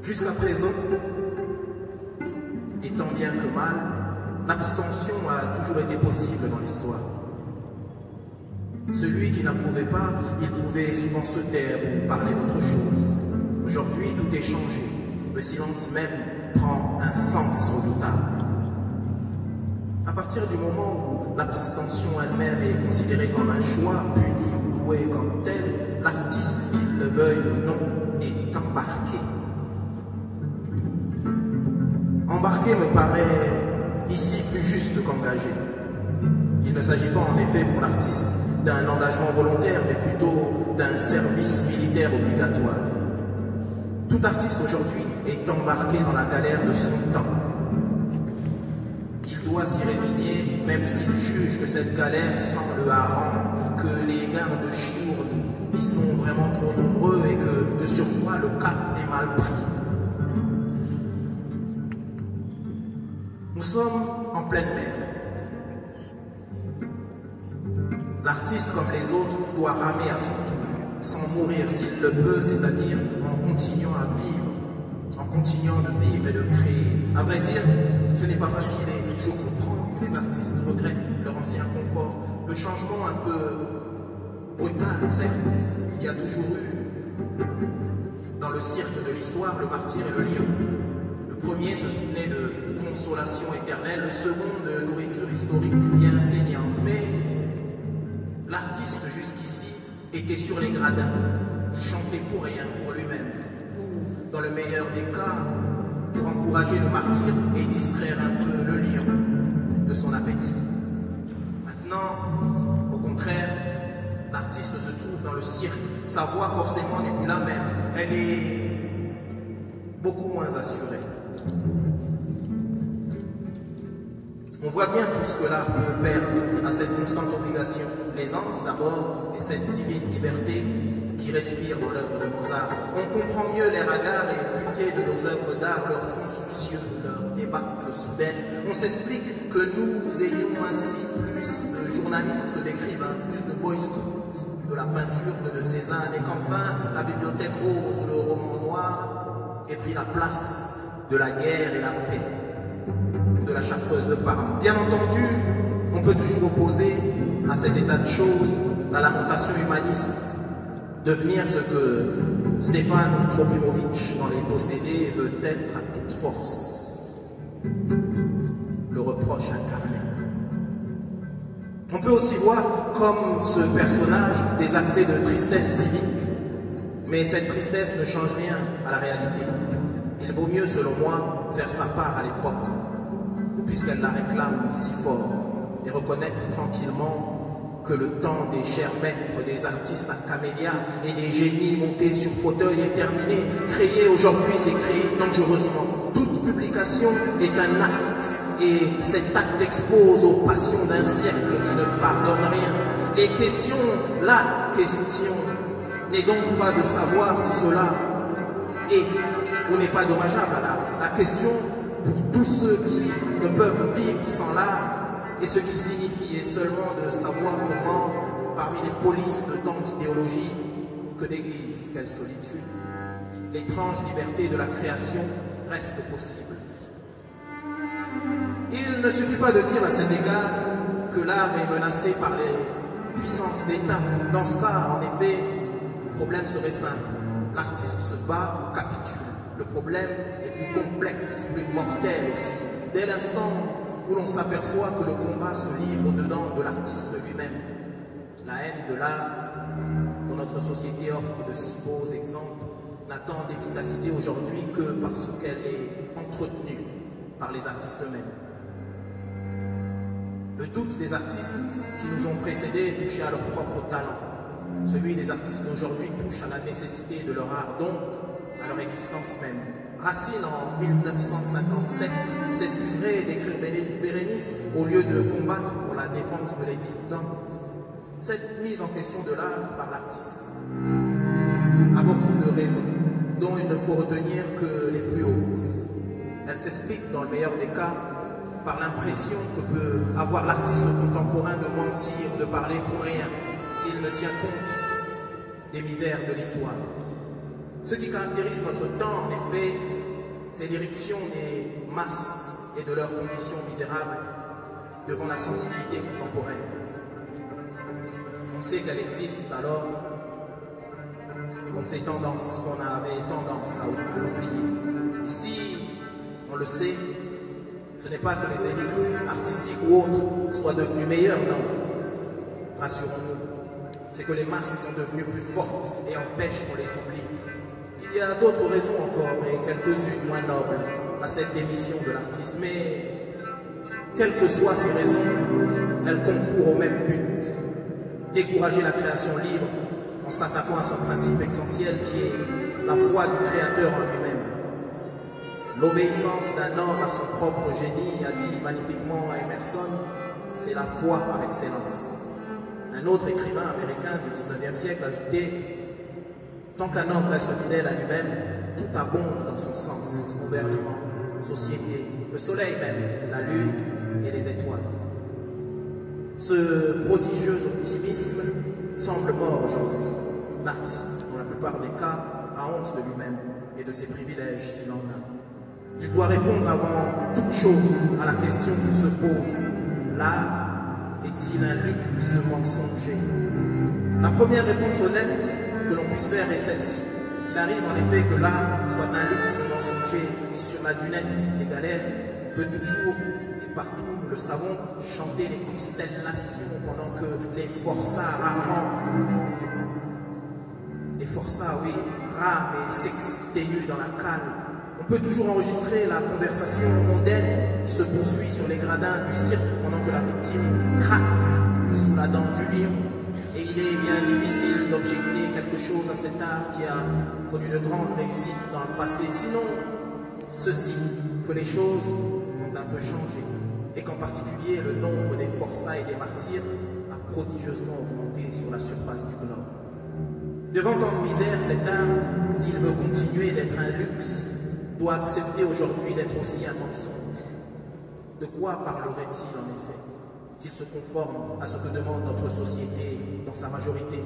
Jusqu'à présent, et tant bien que mal, l'abstention a toujours été possible dans l'histoire. Celui qui n'approuvait pas, il pouvait souvent se taire ou parler d'autre chose. Aujourd'hui, tout est changé. Le silence même prend un sens redoutable. À partir du moment où l'abstention elle-même est considérée comme un choix, puni ou doué comme tel, l'artiste, qu'il le veuille ou non, est embarqué. Embarqué me paraît ici plus juste qu'engagé. Il ne s'agit pas en effet pour l'artiste d'un engagement volontaire, mais plutôt d'un service militaire obligatoire. Tout artiste aujourd'hui est embarqué dans la galère de son temps. Il doit s'y résigner, même s'il juge que cette galère sent le hareng, que les gardes-chours y sont vraiment trop nombreux et que, de surcroît, le cap est mal pris. Nous sommes en pleine mer. L'artiste, comme les autres, doit ramer à son tour, sans mourir s'il le peut, c'est-à-dire en continuant à vivre, en continuant de vivre et de créer. À vrai dire, ce n'est pas facile et je comprends que les artistes regrettent leur ancien confort. Le changement un peu brutal, certes, il y a toujours eu dans le cirque de l'histoire le martyr et le lion. Le premier se souvenait de consolation éternelle, le second de nourriture historique bien saignante. Mais l'artiste jusqu'ici était sur les gradins. Il chantait pour rien, pour lui-même. Ou, dans le meilleur des cas, pour encourager le martyr et distraire un peu le lion de son appétit. Maintenant, au contraire, l'artiste se trouve dans le cirque. Sa voix forcément n'est plus la même. Elle est beaucoup moins assurée. On voit bien tout ce que l'art peut perdre à cette constante obligation. L'aisance d'abord et cette divine liberté qui respire dans l'œuvre de Mozart. On comprend mieux les ragards et butés de nos œuvres d'art, leur fond soucieux, leur débâcle soudaine. On s'explique que nous ayons ainsi plus de journalistes que d'écrivains, plus de boy scouts de la peinture que de Cézanne, et qu'enfin la bibliothèque rose ou le roman noir ait pris la place de la guerre et la paix, ou de la chartreuse de Parme. Bien entendu, on peut toujours opposer à cet état de choses la lamentation humaniste, devenir ce que Stéphane Trofimovitch dans Les Possédés veut être à toute force, le reproche incarné. On peut aussi voir comme ce personnage des accès de tristesse civique, mais cette tristesse ne change rien à la réalité. Il vaut mieux, selon moi, faire sa part à l'époque, puisqu'elle la réclame si fort, et reconnaître tranquillement que le temps des chers maîtres, des artistes à camélias et des génies montés sur fauteuil est terminé. Créer aujourd'hui, c'est créer dangereusement. Toute publication est un acte, et cet acte expose aux passions d'un siècle qui ne pardonne rien. Les questions, la question, n'est donc pas de savoir si cela est ou n'est pas dommageable à l'art. La question, pour tous ceux qui ne peuvent vivre sans l'art, et ce qu'il signifie est seulement de savoir comment, parmi les polices de tant d'idéologie, que d'église, quelle solitude, l'étrange liberté de la création reste possible. Il ne suffit pas de dire à cet égard que l'art est menacé par les puissances d'État. Dans ce cas, en effet, le problème serait simple. L'artiste se bat ou capitule. Le problème est plus complexe, plus mortel aussi. Dès l'instant où l'on s'aperçoit que le combat se livre au-dedans de l'artiste lui-même. La haine de l'art, dont notre société offre de si beaux exemples, n'a tant d'efficacité aujourd'hui que parce qu'elle est entretenue par les artistes eux-mêmes. Le doute des artistes qui nous ont précédés touchait à leur propre talent. Celui des artistes d'aujourd'hui touche à la nécessité de leur art, donc à leur existence même. Racine, en 1957, s'excuserait d'écrire Bérénice au lieu de combattre pour la défense de l'édite Dante. Cette mise en question de l'art par l'artiste a beaucoup de raisons, dont il ne faut retenir que les plus hautes. Elle s'explique, dans le meilleur des cas, par l'impression que peut avoir l'artiste contemporain de mentir, de parler pour rien, s'il ne tient compte des misères de l'histoire. Ce qui caractérise notre temps, en effet, c'est l'irruption des masses et de leurs conditions misérables devant la sensibilité contemporaine. On sait qu'elle existe alors qu'on avait tendance à l'oublier. Ici, on le sait, ce n'est pas que les élites artistiques ou autres soient devenues meilleures, non. Rassurons-nous, c'est que les masses sont devenues plus fortes et empêchent qu'on les oublie. Il y a d'autres raisons encore, et quelques-unes moins nobles, à cette démission de l'artiste. Mais, quelles que soient ces raisons, elles concourent au même but. Décourager la création libre en s'attaquant à son principe essentiel qui est la foi du Créateur en lui-même. L'obéissance d'un homme à son propre génie, a dit magnifiquement à Emerson, c'est la foi par excellence. Un autre écrivain américain du 19e siècle ajoutait « Tant qu'un homme reste fidèle à lui-même, tout abonde dans son sens, gouvernement, société, le soleil même, la lune et les étoiles. » Ce prodigieux optimisme semble mort aujourd'hui. L'artiste, dans la plupart des cas, a honte de lui-même et de ses privilèges s'il en a. Il doit répondre avant toute chose à la question qu'il se pose. L'art est-il un luxe mensonger? La première réponse honnête que l'on puisse faire est celle-ci. Il arrive en effet que l'art soit un luxe mensonger sur la dunette des galères, peut toujours et partout, nous le savons, chanter les constellations pendant que les forçats rament et s'exténuent dans la cale. On peut toujours enregistrer la conversation mondaine qui se poursuit sur les gradins du cirque pendant que la victime craque sous la dent du lion. Et il est bien difficile d'objecter quelque chose à cet art qui a connu de grandes réussites dans le passé. Sinon, ceci, que les choses ont un peu changé et qu'en particulier le nombre des forçats et des martyrs a prodigieusement augmenté sur la surface du globe. Devant tant de misère, cet art, s'il veut continuer d'être un luxe, doit accepter aujourd'hui d'être aussi un mensonge. De quoi parlerait-il en effet, s'il se conforme à ce que demande notre société dans sa majorité?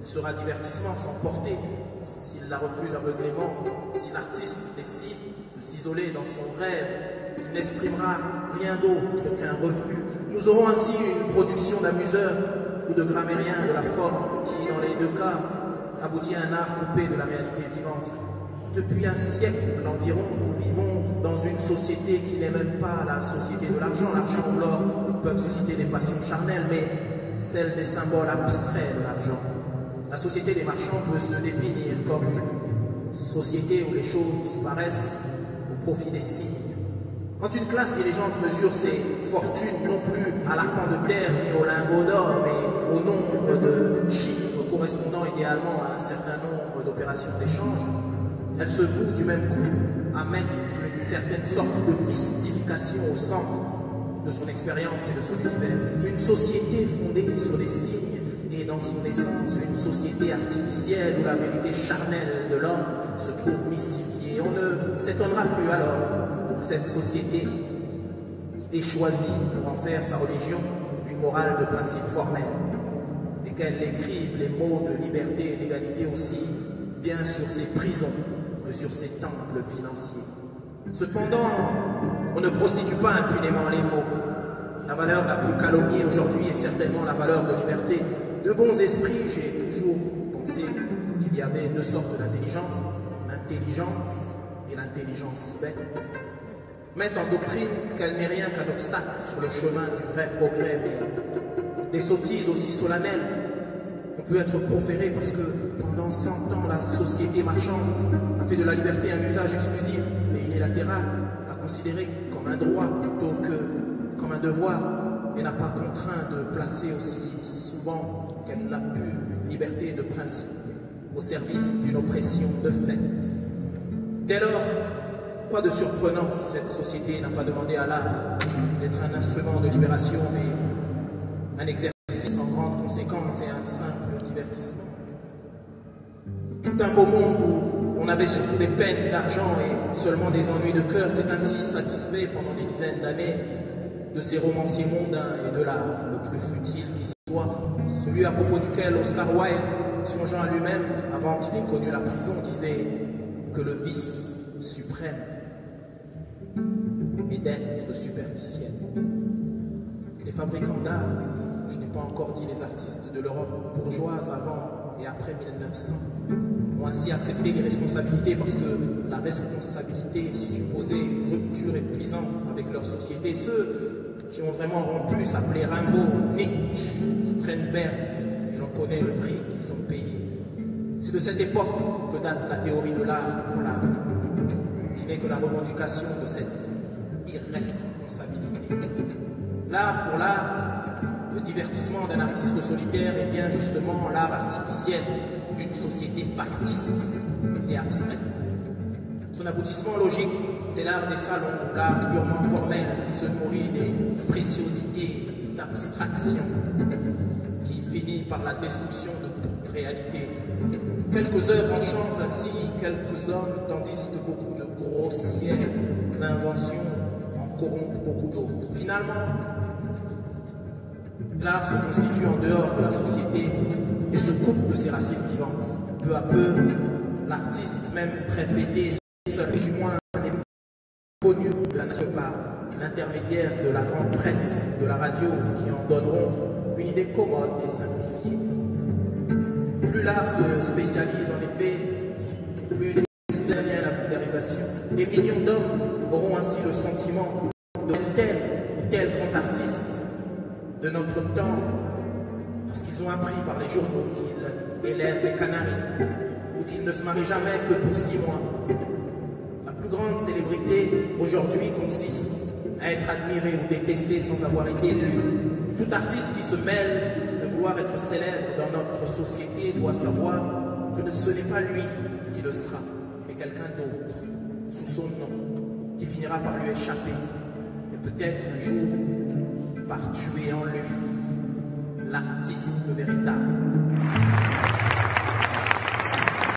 Il sera divertissement sans portée s'il la refuse aveuglément, si l'artiste décide de s'isoler dans son rêve, il n'exprimera rien d'autre qu'un refus. Nous aurons ainsi une production d'amuseurs ou de grammairiens de la forme qui, dans les deux cas, aboutit à un art coupé de la réalité vivante. Depuis un siècle environ, nous vivons dans une société qui n'est même pas la société de l'argent. L'argent ou l'or peuvent susciter des passions charnelles, mais celle des symboles abstraits de l'argent. La société des marchands peut se définir comme une société où les choses disparaissent au profit des signes. Quand une classe dirigeante mesure ses fortunes non plus à l'arpent de terre ni au lingot d'or, mais au nombre de chiffres correspondant idéalement à un certain nombre d'opérations d'échange, elle se voue du même coup à mettre une certaine sorte de mystification au centre de son expérience et de son univers. Une société fondée sur des signes et dans son essence une société artificielle où la vérité charnelle de l'homme se trouve mystifiée. On ne s'étonnera plus alors que cette société ait choisi pour en faire sa religion une morale de principe formel et qu'elle écrive les mots de liberté et d'égalité aussi bien sur ses prisons que sur ses temples financiers. Cependant, on ne prostitue pas impunément les mots. La valeur la plus calomniée aujourd'hui est certainement la valeur de liberté. De bons esprits, j'ai toujours pensé qu'il y avait deux sortes d'intelligence, l'intelligence et l'intelligence bête. Mettent en doctrine qu'elle n'est rien qu'un obstacle sur le chemin du vrai progrès, mais des sottises aussi solennelles on peut être proféré parce que pendant 100 ans, la société marchande a fait de la liberté un usage exclusif et unilatéral, l'a considéré comme un droit plutôt que comme un devoir et n'a pas contraint de placer aussi souvent qu'elle l'a pu une liberté de principe au service d'une oppression de fait. Dès lors, quoi de surprenant si cette société n'a pas demandé à l'art d'être un instrument de libération mais un exercice sans grande conséquence et un simple divertissement. Tout un beau monde où on avait surtout des peines d'argent et seulement des ennuis de cœur s'est ainsi satisfait pendant des dizaines d'années de ces romanciers mondains et de l'art le plus futile qui soit, celui à propos duquel Oscar Wilde, songeant à lui-même avant qu'il ait connu la prison, disait que le vice suprême et d'être superficiel. Les fabricants d'art, je n'ai pas encore dit les artistes de l'Europe bourgeoise avant et après 1900, ont ainsi accepté les responsabilités parce que la responsabilité supposait une rupture épuisante avec leur société. Ceux qui ont vraiment rompu s'appelaient Rimbaud, Nietzsche, Strindberg, et l'on connaît le prix qu'ils ont payé. C'est de cette époque que date la théorie de l'art pour l'art, qui n'est que la revendication de cette irresponsabilité. L'art pour l'art, le divertissement d'un artiste solitaire est bien justement l'art artificiel d'une société factice et abstraite. Son aboutissement logique, c'est l'art des salons, l'art purement formel qui se nourrit des préciosités d'abstraction, qui finit par la destruction de toute réalité. Quelques œuvres enchantent ainsi quelques hommes, tandis que beaucoup de grossières inventions en corrompent beaucoup d'autres. Finalement, l'art se constitue en dehors de la société et se coupe de ses racines vivantes. Peu à peu, l'artiste même très fêté, seul du moins les connus de la nation par l'intermédiaire de la grande presse, de la radio, qui en donneront une idée commode et simplifiée. Plus l'art se spécialise en effet, plus nécessaire devient la vulgarisation. Des millions d'hommes auront ainsi le sentiment de tel ou tel grand artiste de notre temps, parce qu'ils ont appris par les journaux qu'ils élèvent les canaris, ou qu'ils ne se marient jamais que pour 6 mois. La plus grande célébrité aujourd'hui consiste à être admiré ou détesté sans avoir été lu. Tout artiste qui se mêle de vouloir être célèbre dans notre société doit savoir que ce n'est pas lui qui le sera, mais quelqu'un d'autre, sous son nom, qui finira par lui échapper, et peut-être un jour par tuer en lui l'artiste véritable.